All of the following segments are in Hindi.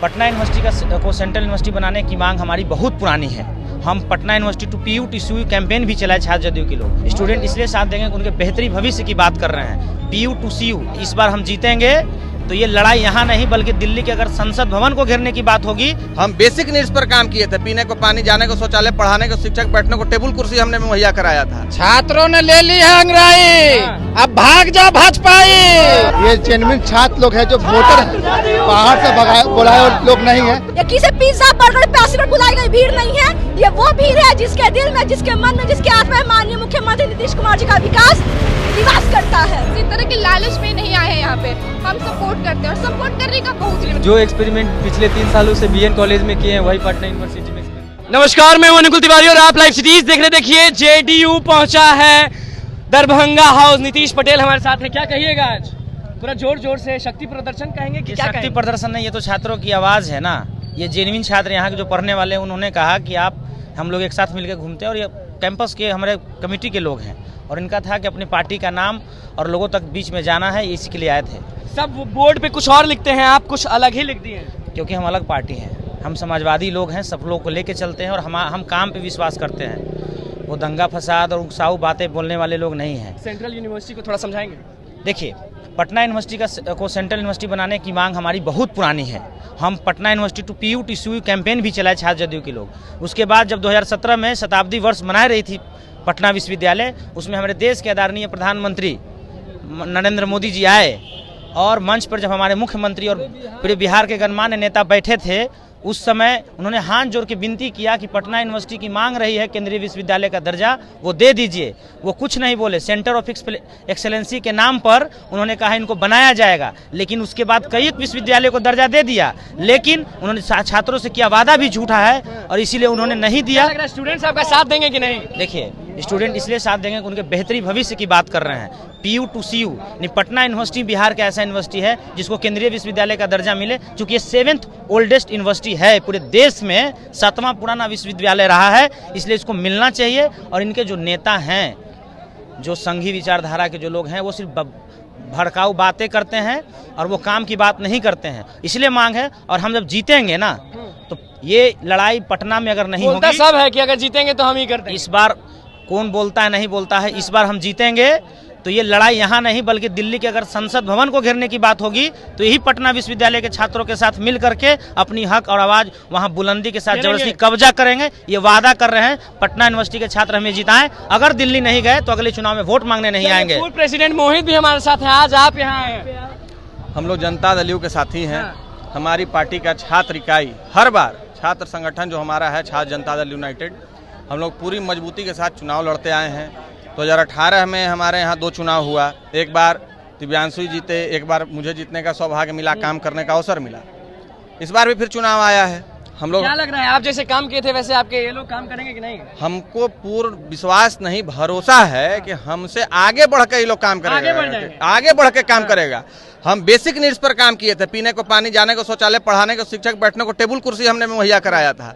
पटना यूनिवर्सिटी को सेंट्रल यूनिवर्सिटी बनाने की मांग हमारी बहुत पुरानी है। हम Patna university to PU to CU campaign भी चलाए छात्र जदयू के लोग। स्टूडेंट इसलिए साथ देंगे कि उनके बेहतरी भविष्य की बात कर रहे हैं। पीयू टू सीयू इस बार हम जीतेंगे तो ये लड़ाई यहाँ नहीं बल्कि दिल्ली के अगर संसद भवन को घेरने की बात होगी। हम बेसिक नीड्स पर काम किए थे, पीने को पानी, जाने को शौचालय, पढ़ाने को शिक्षक, बैठने को टेबल कुर्सी हमने मुहैया कराया था। छात्रों ने ले ली है अंगड़ाई, अब भाग जाओ भाजपाई। ये जेन्युइन छात्र लोग हैं जो वोटर बाहर से बुलाए लोग नहीं है। ये किसी पिज्जा बर्गर पैसे पर बुलाई गई भीड़ नहीं है। ये वो भीड़ है जिसके दिल में, जिसके मन में, जिसके आत्मा में माननीय मुख्यमंत्री नीतीश कुमार जी का विकास निवास करता है। इस तरह के लालच में नहीं आए हैं यहाँ पे। हम सपोर्ट करते हैं और सपोर्ट करने का बहुत जो एक्सपेरिमेंट पिछले 3 सालों से बीएन कॉलेज में किए हैं वही पटना यूनिवर्सिटी में। नमस्कार, मैं अनुकुल तिवारी और आप लाइव सिटीज देख रहे। देखिए जेडीयू पहुंचा है दरभंगा हाउस। नीतीश पटेल हमारे साथ है। क्या कहिएगा आज? पूरा जोर जोर से शक्ति प्रदर्शन कहेंगे कि क्या शक्ति प्रदर्शन नहीं, ये तो छात्रों की आवाज है ना। ये जेन्युइन छात्र यहाँ के जो पढ़ने वाले, उन्होंने कहा कि हम लोग एक साथ मिलकर घूमते हैं और ये कैंपस के हमारे कमेटी के लोग हैं और इनका था कि अपनी पार्टी का नाम और लोगों तक बीच में जाना है, इसी के लिए आए थे। सब बोर्ड पे कुछ और लिखते हैं, आप कुछ अलग ही लिख दिए हैं। क्योंकि हम अलग पार्टी हैं, हम समाजवादी लोग हैं, सब लोग को लेके चलते हैं और हम काम पे विश्वास करते हैं। वो दंगा फसाद और उकसाऊ बातें बोलने वाले लोग नहीं हैं। सेंट्रल यूनिवर्सिटी को थोड़ा समझाएंगे? देखिए, पटना यूनिवर्सिटी को सेंट्रल यूनिवर्सिटी बनाने की मांग हमारी बहुत पुरानी है। हम Patna university to PU to CU campaign भी चलाए छात्र जदयू के लोग। उसके बाद जब 2017 में शताब्दी वर्ष मना रही थी पटना विश्वविद्यालय, उसमें हमारे देश के आदरणीय प्रधानमंत्री नरेंद्र मोदी जी आए और मंच पर जब हमारे मुख्यमंत्री और पूरे बिहार के गणमान्य नेता बैठे थे, उस समय उन्होंने हाथ जोड़ के विनती किया कि पटना यूनिवर्सिटी की मांग रही है केंद्रीय विश्वविद्यालय का दर्जा, वो दे दीजिए। वो कुछ नहीं बोले, सेंटर ऑफ एक्सेलेंसी के नाम पर उन्होंने कहा इनको बनाया जाएगा, लेकिन उसके बाद कई विश्वविद्यालय को दर्जा दे दिया, लेकिन उन्होंने छात्रों से किया वादा भी झूठा है और इसीलिए उन्होंने नहीं दिया। स्टूडेंट्स आपका साथ देंगे कि नहीं? देखिए, स्टूडेंट इसलिए साथ देंगे कि उनके बेहतरी भविष्य की बात कर रहे हैं। पीयू टू सीयू नहीं, पटना यूनिवर्सिटी बिहार का ऐसा यूनिवर्सिटी है जिसको केंद्रीय विश्वविद्यालय का दर्जा मिले, क्योंकि ये 7th ओल्डेस्ट यूनिवर्सिटी है पूरे देश में, 7वां पुराना विश्वविद्यालय रहा है, इसलिए इसको मिलना चाहिए। और इनके जो नेता हैं, जो संघी विचारधारा के जो लोग हैं, वो सिर्फ भड़काऊ बातें करते हैं और वो काम की बात नहीं करते हैं, इसलिए मांग है। और हम जब जीतेंगे ना तो ये लड़ाई पटना में अगर नहीं होगी, सब है कि अगर जीतेंगे तो हम ही करते हैं। इस बार कौन बोलता है नहीं बोलता है, इस बार हम जीतेंगे तो ये लड़ाई यहाँ नहीं बल्कि दिल्ली के अगर संसद भवन को घेरने की बात होगी तो यही पटना विश्वविद्यालय के छात्रों के साथ मिल करके अपनी हक और आवाज वहाँ बुलंदी के साथ जबरदस्ती कब्जा करेंगे। ये वादा कर रहे हैं, पटना यूनिवर्सिटी के छात्र हमें जिताएं। अगर दिल्ली नहीं गए तो अगले चुनाव में वोट मांगने नहीं आएंगे। पूर्व प्रेसिडेंट मोहित भी हमारे साथ हैं। आज आप यहाँ हैं। हम लोग जनता दल के साथी हैं। हमारी पार्टी का छात्र इकाई, हर बार छात्र संगठन जो हमारा है छात्र जनता दल यूनाइटेड, हम लोग पूरी मजबूती के साथ चुनाव लड़ते आए हैं। 2018 में हमारे यहाँ 2 चुनाव हुआ, एक बार दिव्यांशु जीते, एक बार मुझे जीतने का सौभाग्य मिला, काम करने का अवसर मिला। इस बार भी फिर चुनाव आया है। हम लोग, क्या लग रहा है, आप जैसे काम किए थे वैसे आपके ये लोग काम करेंगे कि नहीं? हमको पूर्ण विश्वास नहीं, भरोसा है कि हमसे आगे बढ़ के ये लोग काम करेंगे, आगे बढ़ के काम करेगा। हम बेसिक नीड्स पर काम किए थे, पीने को पानी, जाने को शौचालय, पढ़ाने को शिक्षक, बैठने को टेबल कुर्सी हमने मुहैया कराया था।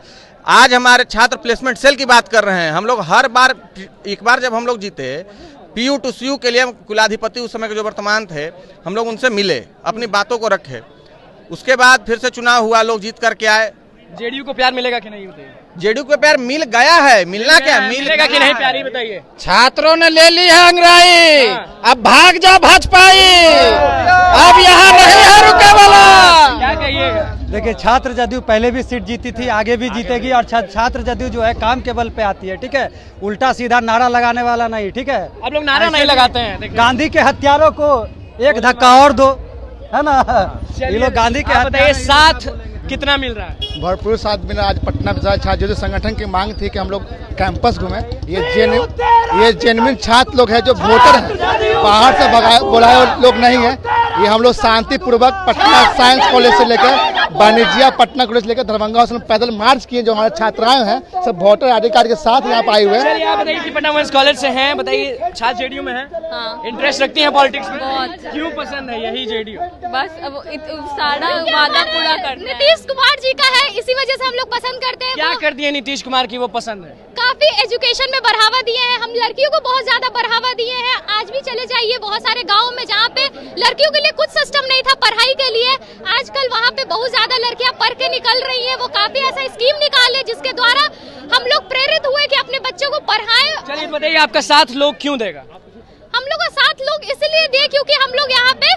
आज हमारे छात्र प्लेसमेंट सेल की बात कर रहे हैं। हम लोग हर बार, एक बार जब हम लोग जीते पीयू टू सीयू के लिए, कुलाधिपति उस समय के जो वर्तमान थे, हम लोग उनसे मिले, अपनी बातों को रखे। उसके बाद फिर से चुनाव हुआ, लोग जीत करके आए। जेडीयू को प्यार मिलेगा कि नहीं? जेडीयू को प्यार मिल गया है, मिलना क्या, मिलेगा कि नहीं प्यार, बताइए। छात्रों ने ले ली है अंगड़ाई, अब भाग जाओ भाजपाई। अब यहाँ नहीं है रुके वाला। क्या कहिएगा? देखिए, छात्र जदयू पहले भी सीट जीती थी, आगे भी जीतेगी और छात्र जदयू जो है काम के बल पे आती है, ठीक है, उल्टा सीधा नारा लगाने वाला नहीं, ठीक है। अब लोग नारा नहीं लगाते हैं। गांधी के हत्यारों को एक धक्का और दो, है ना। ये लोग गांधी के बताइए, साथ कितना मिल रहा है? भरपूर साथ मिला। आज पटना छात्र जदयू संगठन की मांग थी कि हम लोग कैंपस घूमें। ये जेन्युइन छात्र लोग हैं जो वोटर बाहर से बुलाए लोग नहीं है। ये हम लोग शांतिपूर्वक पटना साइंस कॉलेज से लेकर वाणिज्य पटना कॉलेज से लेकर दरभंगा से पैदल मार्च किए। जो हमारे छात्राएं हैं सब वोटर आई डी कार्ड के साथ यहाँ पे आए हुए हैं। आप बताइए कि पटना वुमेन्स कॉलेज से हैं, बताइए छात्र जेडीयू में है, इंटरेस्ट रखती हैं पॉलिटिक्स में? बहुत। क्यों पसंद है यही जेडीयू? बस अब सारा वादा पूरा करते हैं। नीतीश कुमार जी का है, इसी वजह से हम लोग पसंद करते हैं। क्या करती है नीतीश कुमार की वो पसंद है? काफी एजुकेशन में बढ़ावा दिए हैं, हम लड़कियों को बहुत ज्यादा बढ़ावा दिए हैं। आज भी चले जाइए बहुत सारे गाँव में जहाँ पे लड़कियों के पहले कुछ सिस्टम नहीं था पढ़ाई के लिए। आजकल वहाँ पे बहुत ज्यादा लड़कियां पढ़ के निकल रही हैं। वो काफी ऐसा स्कीम निकाले जिसके द्वारा हम लोग प्रेरित हुए कि अपने बच्चों को पढ़ाएं। चलिए बताइए, आपका साथ लोग क्यों देगा? हम लोग का साथ लोग इसलिए दे क्योंकि हम लोग यहाँ पे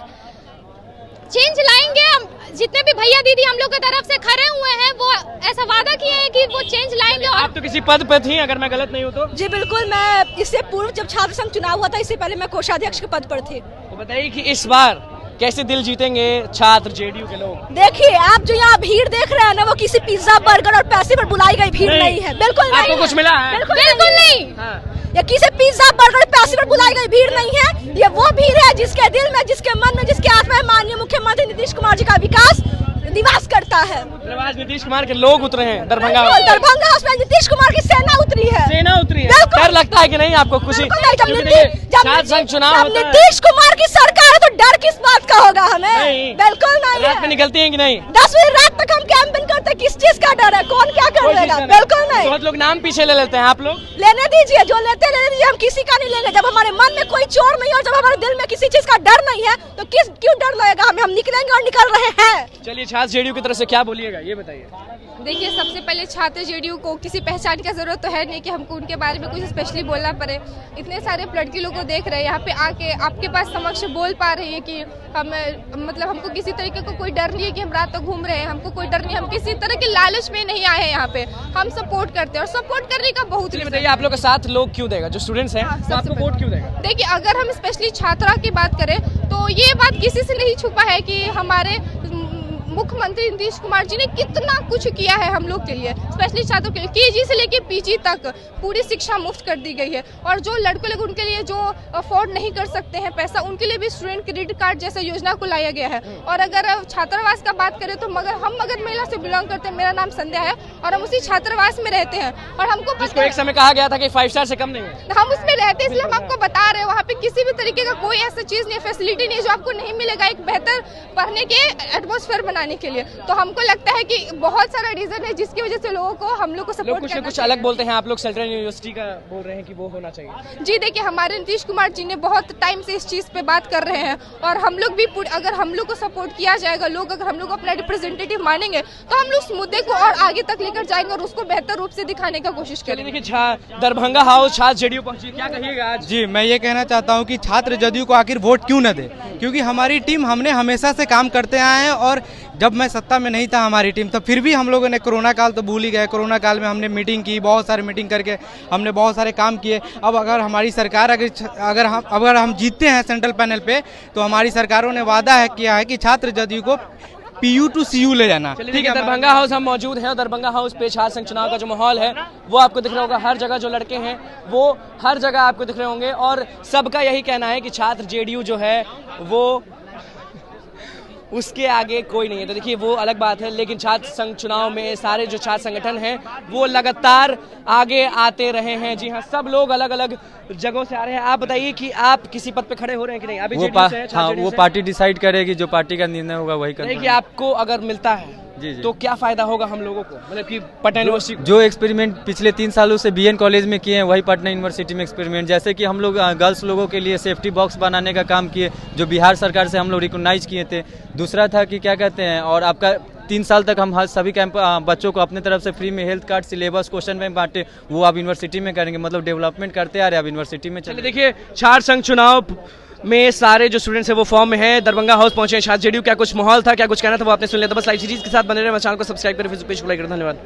चेंज लाएंगे। हम जितने भी भैया दीदी हम लोग की तरफ से खड़े हुए हैं वो ऐसा वादा किए हैं कि वो चेंज लाएंगे। और आप तो किसी पद पे थी, अगर मैं गलत नहीं हूँ तो? जी बिल्कुल, मैं इससे पूर्व जब छात्र संघ चुनाव हुआ था इससे पहले मैं कोषाध्यक्ष के पद पर थी। तो बताइए कि इस बार कैसे दिल जीतेंगे छात्र जेडीयू के लोग? देखिए, आप जो यहाँ भीड़ देख रहे हैं ना, वो किसी पिज्जा बर्गर और पैसे पर बुलाई गई भीड़ नहीं है, बिल्कुल नहीं। आपको कुछ मिला है? बिल्कुल नहीं। हाँ। ये किसी पिज्जा बर्गर पैसे पर बुलाई गई भीड़ नहीं है। ये वो भीड़ है जिसके दिल में, जिसके मन में, जिसके आत्मा में माननीय मुख्यमंत्री नीतीश कुमार जी का विकास निवास करता है। आज नीतीश कुमार के लोग उतरे हैं दरभंगा। दरभंगा में नीतीश कुमार की सेना उतरी है। सेना उतरी है। डर लगता है कि नहीं आपको? खुशी छात्र संघ चुनाव होता है, नीतीश कुमार की सरकार है तो डर किस बात का होगा हमें? बिल्कुल नहीं। रात में निकलती हैं कि नहीं? 10 बजे रात तक हम कैंपेन करते हैं, किस चीज का डर है? कौन क्या कर लेगा? बिल्कुल नहीं। बहुत लोग नाम पीछे ले लेते हैं, आप लोग लेने दीजिए, जो लेते लेने दीजिए, हम किसी का नहीं लेंगे। जब हमारे मन में कोई चोर नहीं और जब हमारे दिल में किसी चीज का डर नहीं है तो क्यों डर लगेगा हमें? हम निकलेंगे और निकल रहे हैं। चलिए, छात्र जेडीयू की तरफ से क्या बोलिएगा ये बताइए। देखिए, सबसे पहले छात्र जेडीयू को किसी पहचान की जरूरत तो है नहीं कि हमको उनके बारे में कुछ स्पेशली बोलना पड़े। इतने सारे लड़की लोग को देख रहे हैं यहाँ पे आके आपके पास समक्ष बोल पा रही है कि हम मतलब हमको किसी तरीके को कोई डर नहीं है कि हम रात तक घूम रहे हैं, हमको कोई डर नहीं, हम किसी तरह के लालच में नहीं आए हैं यहाँ पे। हम सपोर्ट करते हैं और सपोर्ट करने का बहुत रीजन। बताइए, आप लोग का साथ लोग क्यों देगा? जो स्टूडेंट्स हैं वो आपको वोट क्यों देगा? देखिए, अगर हम स्पेशली छात्रा की बात करें तो ये बात किसी से नहीं छुपा है कि हमारे मुख्यमंत्री नीतीश कुमार जी ने कितना कुछ किया है हम लोग के लिए, स्पेशली छात्रों के लिए। केजी से लेके पीजी तक पूरी शिक्षा मुफ्त कर दी गई है। और जो लड़के लोग उनके लिए जो अफोर्ड नहीं कर सकते हैं पैसा, उनके लिए भी स्टूडेंट क्रेडिट कार्ड जैसा योजना को लाया गया है। और अगर छात्रावास का बात करें तो हम मगध महिला से बिलोंग करते हैं। मेरा नाम संध्या है और हम उसी छात्रावास में रहते हैं। और हमको जिसको एक समय कहा गया था कि 5 स्टार से कम नहीं है, हम उसमें रहते हैं, इसलिए हम आपको बता रहे हैं वहाँ पे किसी भी तरीके का कोई ऐसा चीज नहीं, फैसिलिटी नहीं जो आपको नहीं मिलेगा एक बेहतर पढ़ने के एटमॉस्फेयर बनाने के लिए। तो हमको लगता है कि बहुत सारा रीजन है जिसकी वजह से लोगों को हम लोग को सपोर्ट करना कुछ अलग बोलते हैं। आप लोग सेंट्रल यूनिवर्सिटी का बोल रहे हैं कि वो होना चाहिए। जी देखिए, हमारे नीतीश कुमार जी ने बहुत टाइम से इस चीज पे बात कर रहे हैं और हम लोग भी अगर हम लोग को सपोर्ट किया जाएगा, लोग अगर हम लोग को अपना रिप्रेजेंटेटिव मानेंगे तो हम लोग उस मुद्दे को और आगे तक लेकर जाएंगे और उसको बेहतर रूप से दिखाने का कोशिश करेंगे। देखिए, दरभंगा हाउस छात्र जेडीयू पहुंची, क्या कहिएगा आज? जी, मैं ये कहना चाहता हूँ कि छात्र जदयू को आखिर वोट क्यों न दे, क्योंकि हमारी टीम हमने हमेशा से काम करते आए हैं। और जब मैं सत्ता में नहीं था हमारी टीम, तब फिर भी हम लोगों ने कोरोना काल तो भूल ही गए। कोरोना काल में हमने मीटिंग की, बहुत सारी मीटिंग करके हमने बहुत सारे काम किए। अब अगर हमारी सरकार अगर हम जीतते हैं सेंट्रल पैनल पे, तो हमारी सरकारों ने वादा किया है कि छात्र जदयू को PU to CU ले जाना। ठीक है, दरभंगा हाउस हम मौजूद हैं और दरभंगा हाउस पे छात्र संघ चुनाव का जो माहौल है वो आपको दिख रहा होगा। हर जगह जो लड़के हैं वो हर जगह आपको दिख रहे होंगे और सबका यही कहना है कि छात्र जेडीयू जो है वो उसके आगे कोई नहीं है। तो देखिए, वो अलग बात है, लेकिन छात्र संघ चुनाव में सारे जो छात्र संगठन हैं वो लगातार आगे आते रहे हैं। जी हाँ, सब लोग अलग अलग जगहों से आ रहे हैं। आप बताइए कि आप किसी पद पे खड़े हो रहे हैं कि नहीं? अभी वो पार्टी डिसाइड करेगी, जो पार्टी का निर्णय होगा वही करेगी। आपको अगर मिलता है जी तो क्या फायदा होगा हम लोगों को, मतलब कि पटना यूनिवर्सिटी जो एक्सपेरिमेंट पिछले 3 सालों से BN कॉलेज में किए हैं वही पटना यूनिवर्सिटी में एक्सपेरिमेंट, जैसे कि हम लोग गर्ल्स लोगों के लिए सेफ्टी बॉक्स बनाने का काम किए, जो बिहार सरकार से हम लोग रिकॉग्नाइज किए थे। दूसरा था कि क्या कहते हैं, और आपका 3 साल तक हम सभी कैंप बच्चों को अपने तरफ से फ्री में health card, syllabus, question bank बांटे, वो आप यूनिवर्सिटी में करेंगे। मतलब डेवलपमेंट करते आ रहे, अब यूनिवर्सिटी में चलिए। देखिए, छात्र संघ चुनाव में सारे जो स्टूडेंट्स हैं वो फॉर्म में हैं। दरभंगा हाउस पहुंचे हैं छात्र जेडीयू। क्या कुछ माहौल था, क्या कुछ कहना था वो आपने सुन लिया। तो बस लाइव सीरीज के साथ बने रहे, चैनल को सब्सक्राइब करें, फेसबुक पेज को लाइक करें। धन्यवाद।